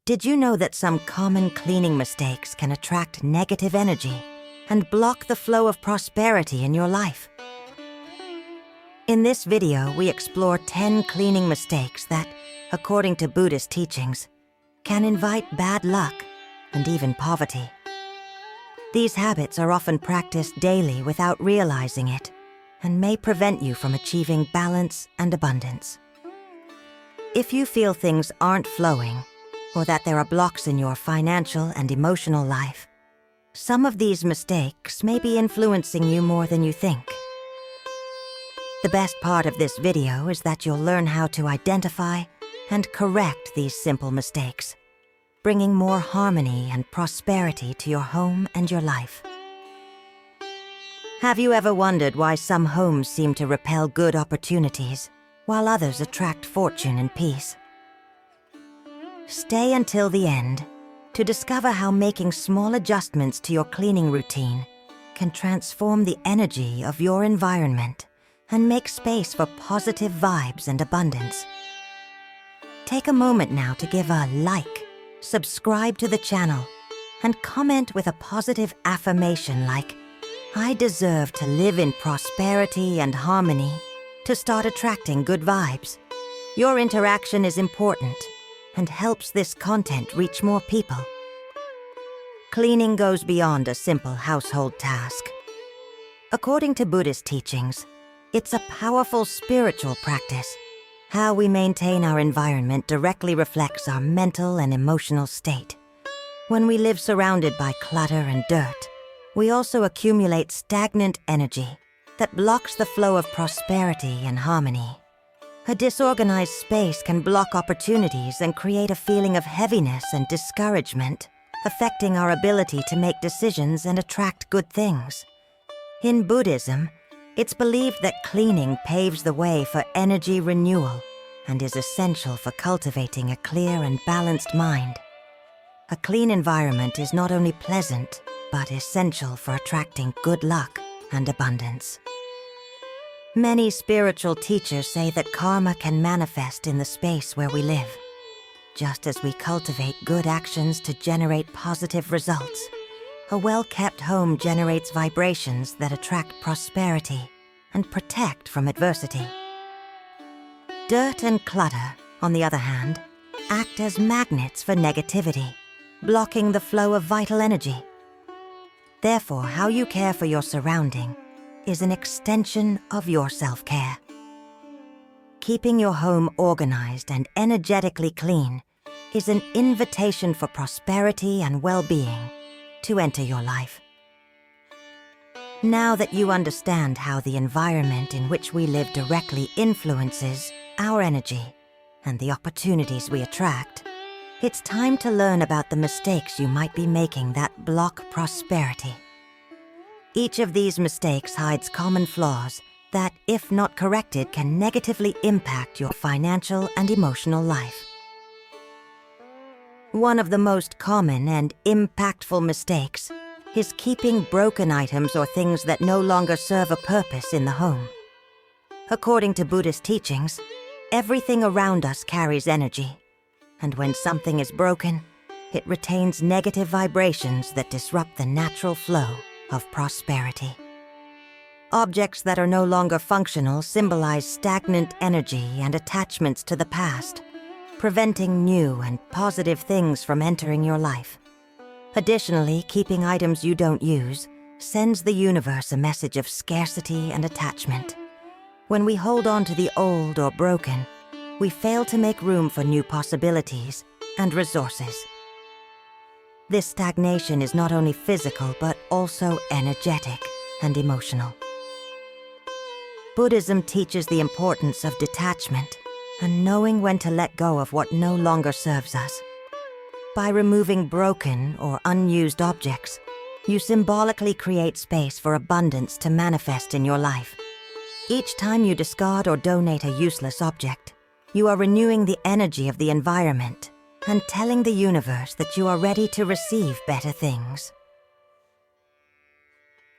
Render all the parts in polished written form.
Did you know that some common cleaning mistakes can attract negative energy and block the flow of prosperity in your life? In this video, we explore 10 cleaning mistakes that, according to Buddhist teachings, can invite bad luck and even poverty. These habits are often practiced daily without realizing it and may prevent you from achieving balance and abundance. If you feel things aren't flowing, or that there are blocks in your financial and emotional life, some of these mistakes may be influencing you more than you think. The best part of this video is that you'll learn how to identify and correct these simple mistakes, bringing more harmony and prosperity to your home and your life. Have you ever wondered why some homes seem to repel good opportunities, while others attract fortune and peace? Stay until the end to discover how making small adjustments to your cleaning routine can transform the energy of your environment and make space for positive vibes and abundance. Take a moment now to give a like, subscribe to the channel, and comment with a positive affirmation like, "I deserve to live in prosperity and harmony," to start attracting good vibes. Your interaction is important and helps this content reach more people. Cleaning goes beyond a simple household task. According to Buddhist teachings, it's a powerful spiritual practice. How we maintain our environment directly reflects our mental and emotional state. When we live surrounded by clutter and dirt, we also accumulate stagnant energy that blocks the flow of prosperity and harmony. A disorganized space can block opportunities and create a feeling of heaviness and discouragement, affecting our ability to make decisions and attract good things. In Buddhism, it's believed that cleaning paves the way for energy renewal and is essential for cultivating a clear and balanced mind. A clean environment is not only pleasant, but essential for attracting good luck and abundance. Many spiritual teachers say that karma can manifest in the space where we live. Just as we cultivate good actions to generate positive results, a well-kept home generates vibrations that attract prosperity and protect from adversity. Dirt and clutter, on the other hand, act as magnets for negativity, blocking the flow of vital energy. Therefore, how you care for your surrounding is an extension of your self-care. Keeping your home organized and energetically clean is an invitation for prosperity and well-being to enter your life. Now that you understand how the environment in which we live directly influences our energy and the opportunities we attract, it's time to learn about the mistakes you might be making that block prosperity. Each of these mistakes hides common flaws that, if not corrected, can negatively impact your financial and emotional life. One of the most common and impactful mistakes is keeping broken items or things that no longer serve a purpose in the home. According to Buddhist teachings, everything around us carries energy, and when something is broken, it retains negative vibrations that disrupt the natural flow of prosperity. Objects that are no longer functional symbolize stagnant energy and attachments to the past, preventing new and positive things from entering your life. Additionally, keeping items you don't use sends the universe a message of scarcity and attachment. When we hold on to the old or broken, we fail to make room for new possibilities and resources. This stagnation is not only physical, but also energetic and emotional. Buddhism teaches the importance of detachment and knowing when to let go of what no longer serves us. By removing broken or unused objects, you symbolically create space for abundance to manifest in your life. Each time you discard or donate a useless object, you are renewing the energy of the environment and telling the universe that you are ready to receive better things.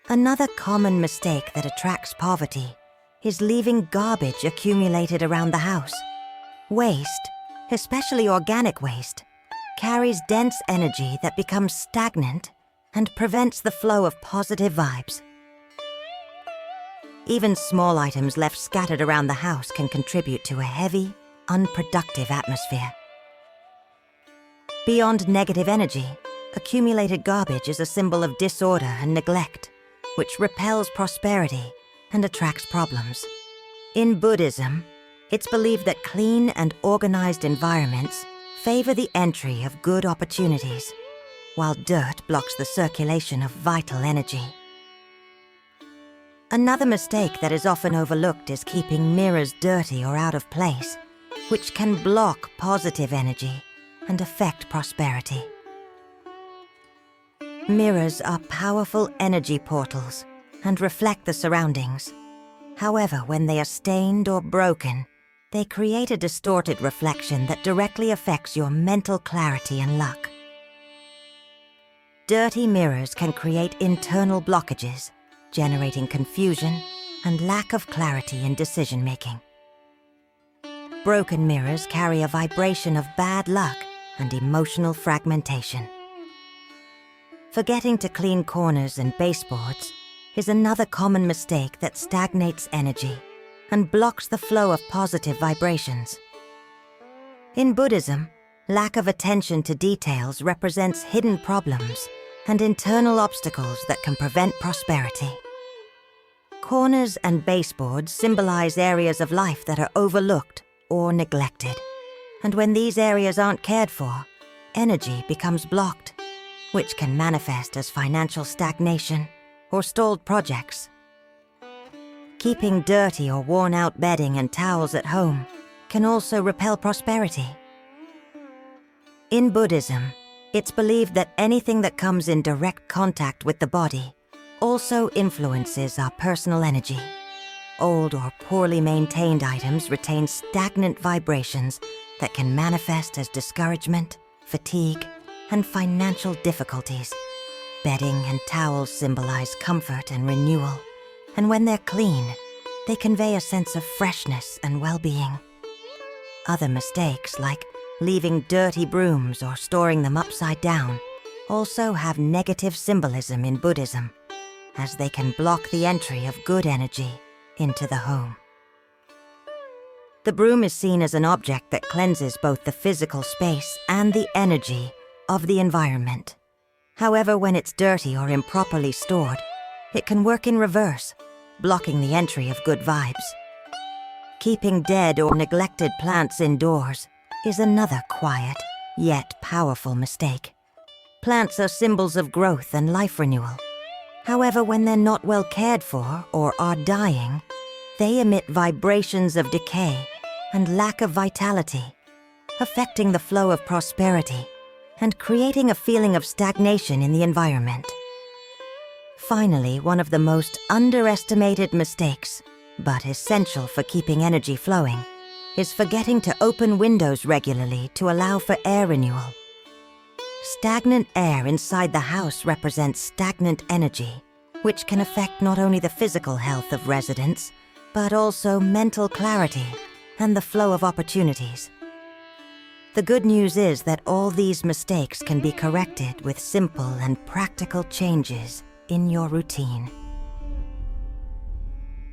Another common mistake that attracts poverty is leaving garbage accumulated around the house. Waste, especially organic waste, carries dense energy that becomes stagnant and prevents the flow of positive vibes. Even small items left scattered around the house can contribute to a heavy, unproductive atmosphere. Beyond negative energy, accumulated garbage is a symbol of disorder and neglect, which repels prosperity and attracts problems. In Buddhism, it's believed that clean and organized environments favor the entry of good opportunities, while dirt blocks the circulation of vital energy. Another mistake that is often overlooked is keeping mirrors dirty or out of place, which can block positive energy and affect prosperity. Mirrors are powerful energy portals and reflect the surroundings. However, when they are stained or broken, they create a distorted reflection that directly affects your mental clarity and luck. Dirty mirrors can create internal blockages, generating confusion and lack of clarity in decision-making. Broken mirrors carry a vibration of bad luck and emotional fragmentation. Forgetting to clean corners and baseboards is another common mistake that stagnates energy and blocks the flow of positive vibrations. In Buddhism, lack of attention to details represents hidden problems and internal obstacles that can prevent prosperity. Corners and baseboards symbolize areas of life that are overlooked or neglected, and when these areas aren't cared for, energy becomes blocked, which can manifest as financial stagnation or stalled projects. Keeping dirty or worn-out bedding and towels at home can also repel prosperity. In Buddhism, it's believed that anything that comes in direct contact with the body also influences our personal energy. Old or poorly maintained items retain stagnant vibrations that can manifest as discouragement, fatigue, and financial difficulties. Bedding and towels symbolize comfort and renewal, and when they're clean, they convey a sense of freshness and well-being. Other mistakes, like leaving dirty brooms or storing them upside down, also have negative symbolism in Buddhism, as they can block the entry of good energy into the home. The broom is seen as an object that cleanses both the physical space and the energy of the environment. However, when it's dirty or improperly stored, it can work in reverse, blocking the entry of good vibes. Keeping dead or neglected plants indoors is another quiet, yet powerful mistake. Plants are symbols of growth and life renewal. However, when they're not well cared for or are dying, they emit vibrations of decay and lack of vitality, affecting the flow of prosperity and creating a feeling of stagnation in the environment. Finally, one of the most underestimated mistakes, but essential for keeping energy flowing, is forgetting to open windows regularly to allow for air renewal. Stagnant air inside the house represents stagnant energy, which can affect not only the physical health of residents, but also mental clarity and the flow of opportunities. The good news is that all these mistakes can be corrected with simple and practical changes in your routine.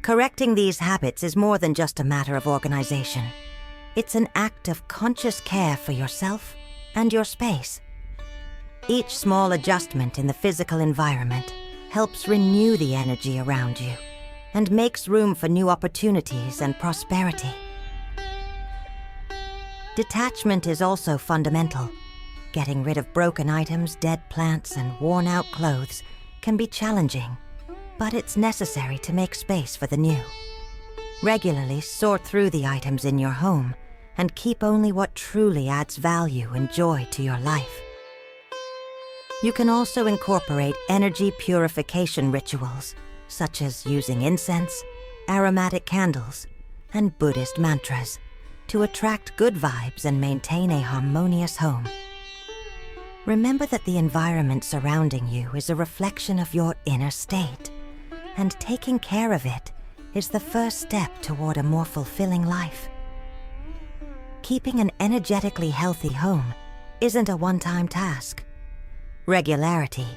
Correcting these habits is more than just a matter of organization. It's an act of conscious care for yourself and your space. Each small adjustment in the physical environment helps renew the energy around you and makes room for new opportunities and prosperity. Detachment is also fundamental. Getting rid of broken items, dead plants, and worn-out clothes can be challenging, but it's necessary to make space for the new. Regularly sort through the items in your home and keep only what truly adds value and joy to your life. You can also incorporate energy purification rituals, such as using incense, aromatic candles, and Buddhist mantras to attract good vibes and maintain a harmonious home. Remember that the environment surrounding you is a reflection of your inner state, and taking care of it is the first step toward a more fulfilling life. Keeping an energetically healthy home isn't a one-time task. Regularity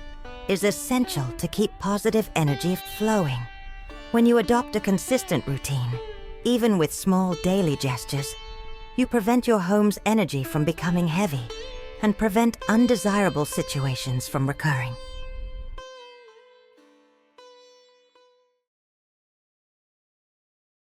is essential to keep positive energy flowing. When you adopt a consistent routine, even with small daily gestures, you prevent your home's energy from becoming heavy and prevent undesirable situations from recurring.